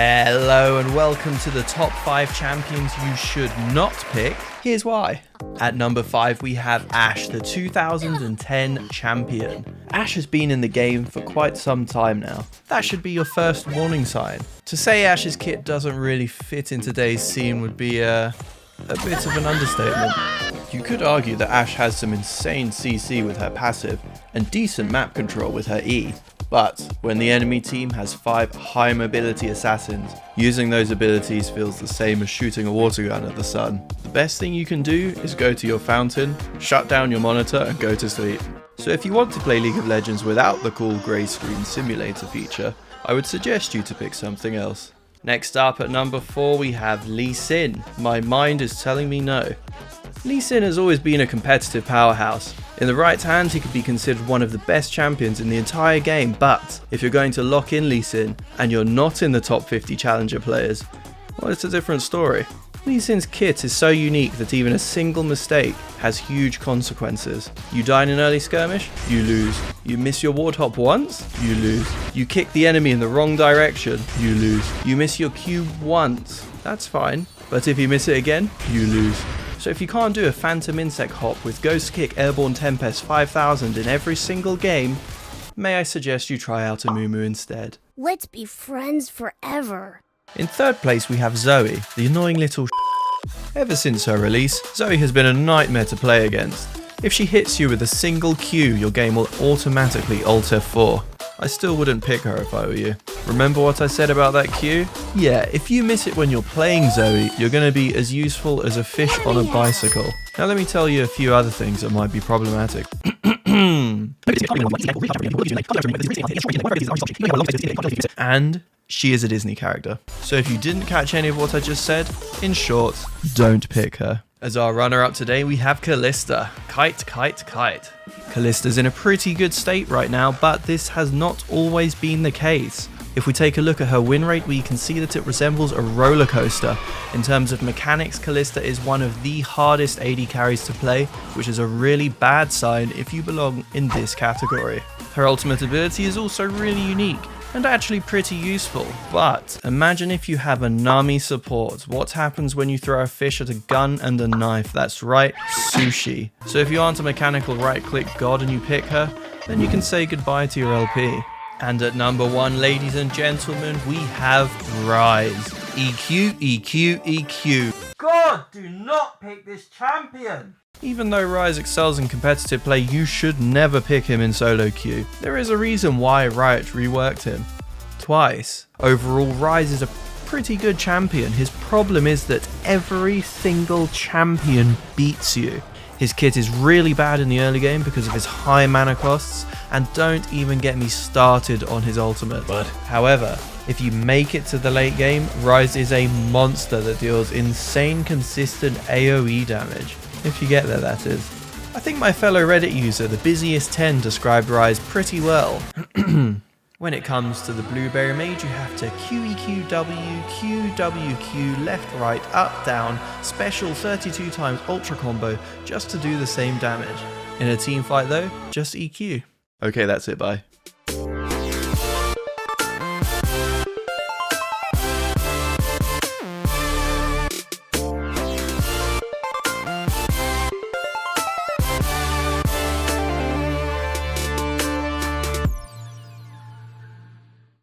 Hello and welcome to the top 5 champions you should not pick. Here's why. At number 5 we have Ashe, the 2010 champion. Ashe has been in the game for quite some time now. That should be your first warning sign. To say Ashe's kit doesn't really fit in today's scene would be a bit of an understatement. You could argue that Ashe has some insane CC with her passive and decent map control with her E. But when the enemy team has 5 high mobility assassins, using those abilities feels the same as shooting a water gun at the sun. The best thing you can do is go to your fountain, shut down your monitor and go to sleep. So if you want to play League of Legends without the cool grey screen simulator feature, I would suggest you to pick something else. Next up at number 4 we have Lee Sin. My mind is telling me no. Lee Sin has always been a competitive powerhouse. In the right hand he could be considered one of the best champions in the entire game, but if you're going to lock in Lee Sin and you're not in the top 50 challenger players, well, it's a different story. Lee Sin's kit is so unique that even a single mistake has huge consequences. You die in an early skirmish, you lose. You miss your ward hop once, you lose. You kick the enemy in the wrong direction, you lose. You miss your Q once, that's fine, but if you miss it again, you lose. So if you can't do a Phantom Insect hop with Ghost Kick Airborne Tempest 5000 in every single game, may I suggest you try out a Mumu instead. Let's be friends forever. In third place we have Zoe, the annoying little Ever since her release, Zoe has been a nightmare to play against. If she hits you with a single Q, your game will automatically Alt F4. I still wouldn't pick her if I were you. Remember what I said about that Q? Yeah, if you miss it when you're playing Zoe, you're going to be as useful as a fish on a bicycle. Now let me tell you a few other things that might be problematic. And she is a Disney character. So if you didn't catch any of what I just said, in short, don't pick her. As our runner-up today, we have Kalista. Kite. Kalista's in a pretty good state right now, but this has not always been the case. If we take a look at her win rate, we can see that it resembles a roller coaster. In terms of mechanics, Kalista is one of the hardest AD carries to play, which is a really bad sign if you belong in this category. Her ultimate ability is also really unique and actually pretty useful, but imagine if you have a Nami support. What happens when you throw a fish at a gun and a knife? That's right, sushi. So if you aren't a mechanical right-click god and you pick her, then you can say goodbye to your LP. And at number 1, ladies and gentlemen, we have Ryze. EQ. God, do not pick this champion! Even though Ryze excels in competitive play, you should never pick him in solo queue. There is a reason why Riot reworked him. Twice. Overall, Ryze is a pretty good champion. His problem is that every single champion beats you. His kit is really bad in the early game because of his high mana costs, and don't even get me started on his ultimate. However, if you make it to the late game, Ryze is a monster that deals insane consistent AoE damage. If you get there, that is. I think my fellow Reddit user, the busiest 10, described Ryze pretty well. When it comes to the Blueberry Mage, you have to QEQW, QWQ, left, right, up, down, special 32 times ultra combo just to do the same damage. In a team fight though, just EQ. Okay, that's it, bye.